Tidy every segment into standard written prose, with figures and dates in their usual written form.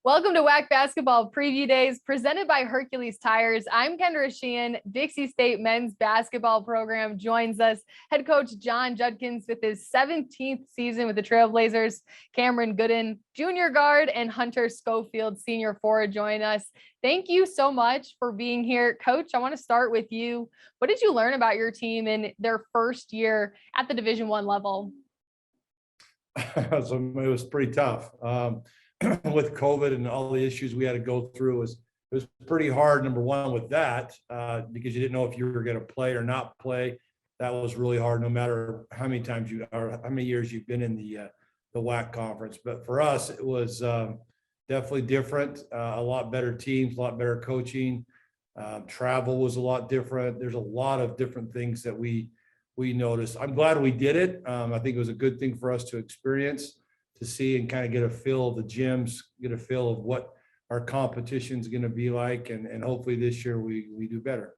Welcome to WAC Basketball Preview Days presented by Hercules Tires. I'm Kendra Sheehan. Dixie State men's basketball program joins us. Head coach John Judkins with his 17th season with the Trailblazers. Cameron Gooden, junior guard, and Hunter Schofield, senior forward, join us. Thank you so much for being here. Coach, I want to start with you. What did you learn about your team in their first year at the Division I level? So it was pretty tough. With COVID and all the issues we had to go through, it was pretty hard. Number one, with that, because you didn't know if you were going to play or not play. That was really hard, no matter how many times how many years you've been in the WAC conference. But for us, it was definitely different. A lot better teams, a lot better coaching. Travel was a lot different. There's a lot of different things that we noticed. I'm glad we did it. I think it was a good thing for us to experience, to see and kind of get a feel of the gyms, get a feel of what our competition is going to be like. And hopefully this year we do better.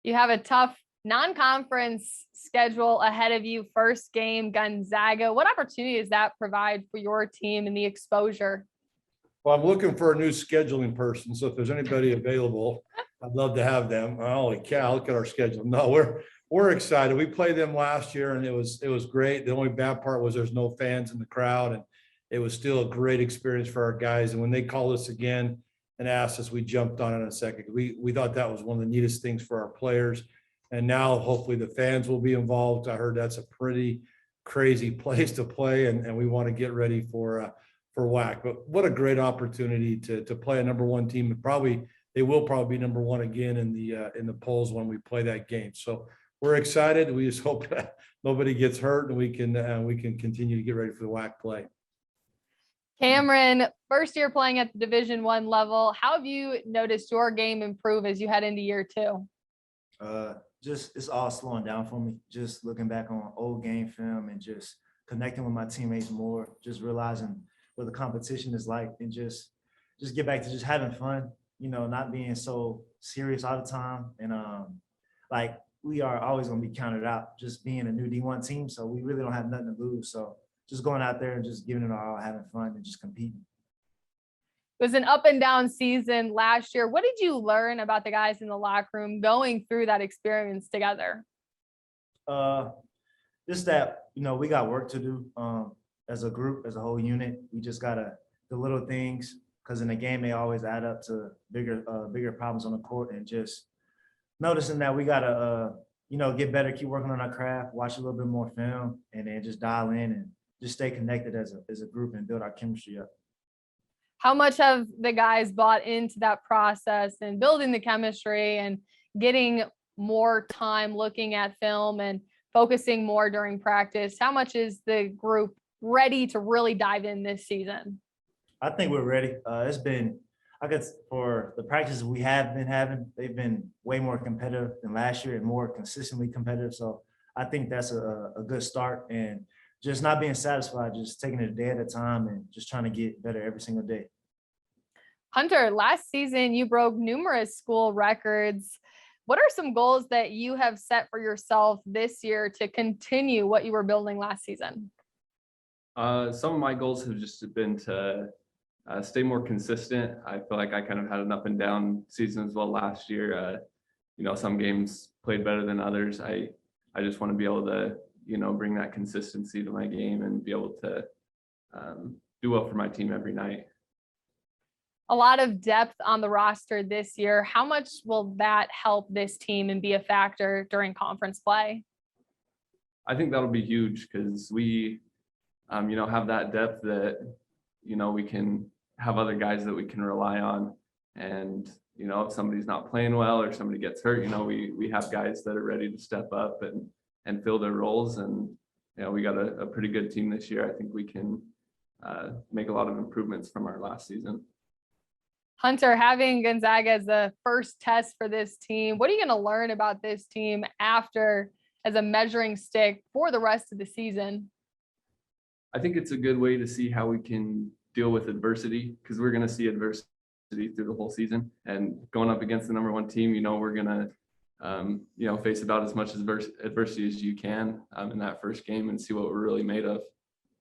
You have a tough non-conference schedule ahead of you. First game, Gonzaga. What opportunity does that provide for your team and the exposure? Well, I'm looking for a new scheduling person. So if there's anybody available, I'd love to have them. Holy cow, look at our schedule. No, we're excited. We played them last year and it was great. The only bad part was there's no fans in the crowd, and it was still a great experience for our guys. And when they called us again and asked us, we jumped on it in a second. We thought that was one of the neatest things for our players. And now hopefully the fans will be involved. I heard that's a pretty crazy place to play, and we want to get ready for WAC. But what a great opportunity to play a number one team. They will probably be number one again in the polls when we play that game. So we're excited. We just hope that nobody gets hurt and we can continue to get ready for the WAC play. Cameron, first year playing at the Division I level. How have you noticed your game improve as you head into year two? Just it's all slowing down for me. Just looking back on old game film and just connecting with my teammates more. Just realizing what the competition is like, and just get back to just having fun. You know, not being so serious all the time, and like we are always going to be counted out. Just being a new D1 team, so we really don't have nothing to lose. So just going out there and just giving it all, having fun, and just competing. It was an up and down season last year. What did you learn about the guys in the locker room going through that experience together? Just that, we got work to do as a group, as a whole unit. We just gotta the little things, because in the game they always add up to bigger problems on the court, and just noticing that we gotta get better, keep working on our craft, watch a little bit more film, and then just dial in and just stay connected as a group and build our chemistry up. How much have the guys bought into that process and building the chemistry and getting more time looking at film and focusing more during practice? How much is the group ready to really dive in this season? I think we're ready. It's been, I guess, for the practices we have been having, they've been way more competitive than last year and more consistently competitive. So I think that's a good start, and just not being satisfied, just taking it a day at a time and just trying to get better every single day. Hunter, last season you broke numerous school records. What are some goals that you have set for yourself this year to continue what you were building last season? Some of my goals have just been to stay more consistent. I feel like I kind of had an up and down season as well last year. Some games played better than others. I just want to be able to, bring that consistency to my game and be able to do well for my team every night. A lot of depth on the roster this year. How much will that help this team and be a factor during conference play? I think that'll be huge, because we, have that depth that, we can have other guys that we can rely on. And, if somebody's not playing well or somebody gets hurt, we have guys that are ready to step up and fill their roles. And, we got a pretty good team this year. I think we can make a lot of improvements from our last season. Hunter, having Gonzaga as the first test for this team, what are you going to learn about this team after as a measuring stick for the rest of the season? I think it's a good way to see how we can deal with adversity, because we're going to see adversity through the whole season. And going up against the number one team, we're going to, face about as much adversity as you can in that first game and see what we're really made of.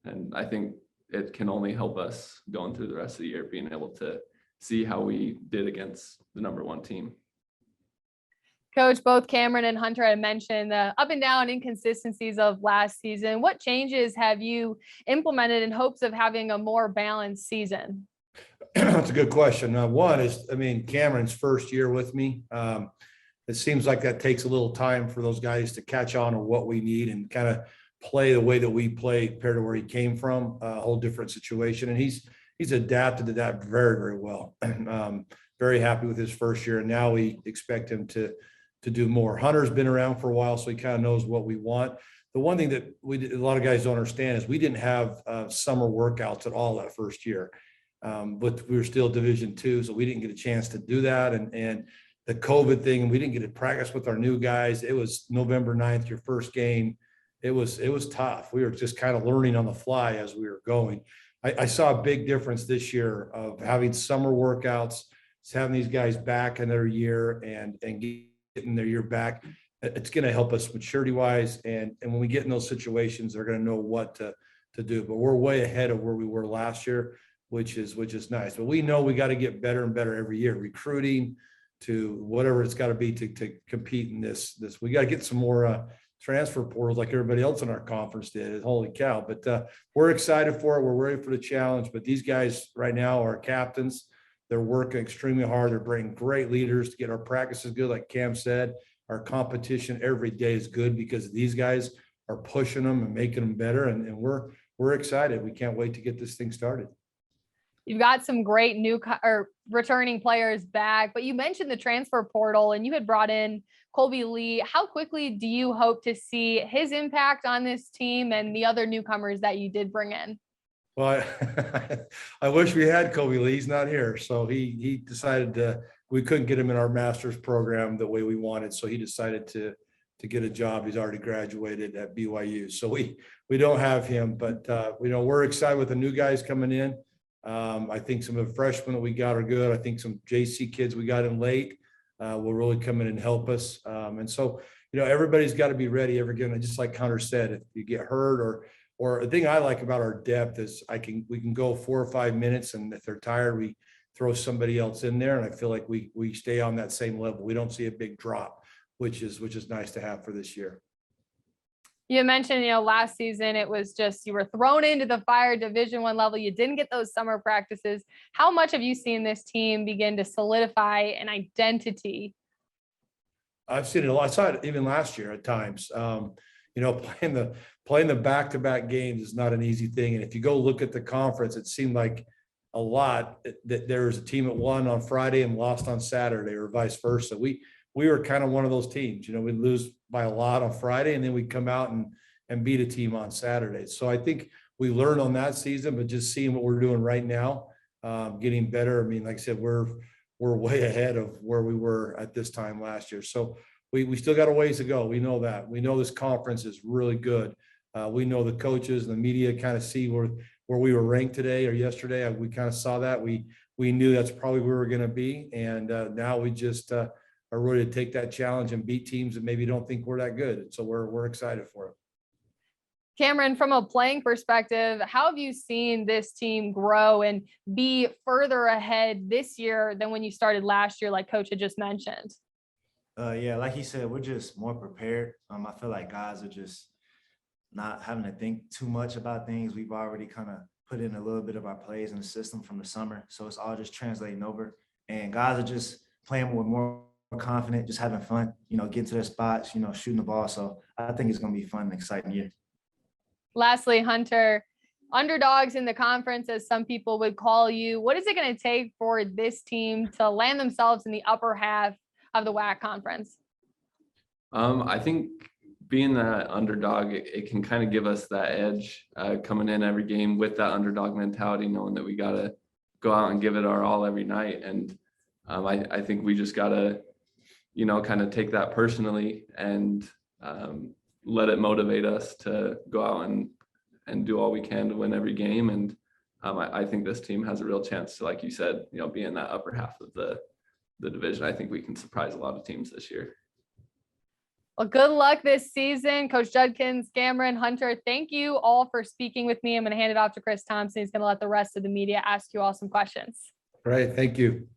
And I think it can only help us going through the rest of the year, being able to see how we did against the #1 team. Coach, both Cameron and Hunter had mentioned the up and down inconsistencies of last season. What changes have you implemented in hopes of having a more balanced season? That's a good question. One is, I mean, Cameron's first year with me. It seems like that takes a little time for those guys to catch on to what we need and kind of play the way that we play compared to where he came from, a whole different situation. And he's adapted to that very, very well. Very happy with his first year. And now we expect him to do more. Hunter's been around for a while, so he kind of knows what we want. The one thing that a lot of guys don't understand is we didn't have summer workouts at all that first year. But we were still Division II, so we didn't get a chance to do that. And the COVID thing, we didn't get to practice with our new guys. It was November 9th, your first game. It was tough. We were just kind of learning on the fly as we were going. I saw a big difference this year of having summer workouts, having these guys back in their year and getting their year back. It's going to help us maturity wise. And when we get in those situations, they're going to know what to do. But we're way ahead of where we were last year, which is nice. But we know we got to get better and better every year, recruiting to whatever it's got to be to compete in this. We got to get some more transfer portals like everybody else in our conference did. Holy cow. But we're excited for it. We're ready for the challenge. But these guys right now are captains. They're working extremely hard. They're bringing great leaders to get our practices good. Like Cam said, our competition every day is good because these guys are pushing them and making them better. And we're excited. We can't wait to get this thing started. You've got some great new or returning players back, but you mentioned the transfer portal and you had brought in Colby Lee. How quickly do you hope to see his impact on this team and the other newcomers that you did bring in? Well, I wish we had Colby Lee. He's not here. So he decided we couldn't get him in our master's program the way we wanted. So he decided to get a job. He's already graduated at BYU. So we don't have him, but we're excited with the new guys coming in. I think some of the freshmen that we got are good. I think some JC kids we got in late will really come in and help us. And so, everybody's got to be ready again. Just like Hunter said, if you get hurt or the thing I like about our depth is we can go 4 or 5 minutes, and if they're tired, we throw somebody else in there. And I feel like we stay on that same level. We don't see a big drop, which is nice to have for this year. You mentioned, last season it was just you were thrown into the fire Division I level. You didn't get those summer practices. How much have you seen this team begin to solidify an identity? I've seen it a lot. I saw it even last year at times. Playing the back-to-back games is not an easy thing. And if you go look at the conference, it seemed like a lot that there was a team that won on Friday and lost on Saturday, or vice versa. We were kind of one of those teams. We'd lose by a lot on Friday, and then we'd come out and beat a team on Saturday. So I think we learned on that season, but just seeing what we're doing right now, getting better. I mean, like I said, we're way ahead of where we were at this time last year. So we still got a ways to go. We know that. We know this conference is really good. We know the coaches and the media kind of see where we were ranked today or yesterday. We kind of saw that. We knew that's probably where we were going to be. And now we just are ready to take that challenge and beat teams that maybe don't think we're that good. And so we're excited for it. Cameron, from a playing perspective, how have you seen this team grow and be further ahead this year than when you started last year, like Coach had just mentioned? Yeah, like he said, we're just more prepared. I feel like guys are just not having to think too much about things. We've already kind of put in a little bit of our plays in the system from the summer. So it's all just translating over. And guys are just playing with more confident, just having fun, getting to their spots, shooting the ball. So I think it's going to be fun and exciting year. Lastly, Hunter, underdogs in the conference, as some people would call you, what is it going to take for this team to land themselves in the upper half of the WAC conference? I think being that underdog, it can kind of give us that edge coming in every game with that underdog mentality, knowing that we got to go out and give it our all every night. And I think we just got to, kind of take that personally and let it motivate us to go out and do all we can to win every game. And I think this team has a real chance to, like you said, be in that upper half of the division. I think we can surprise a lot of teams this year. Well, good luck this season. Coach Judkins, Cameron, Hunter, thank you all for speaking with me. I'm going to hand it off to Chris Thompson. He's going to let the rest of the media ask you all some questions. Great. Thank you.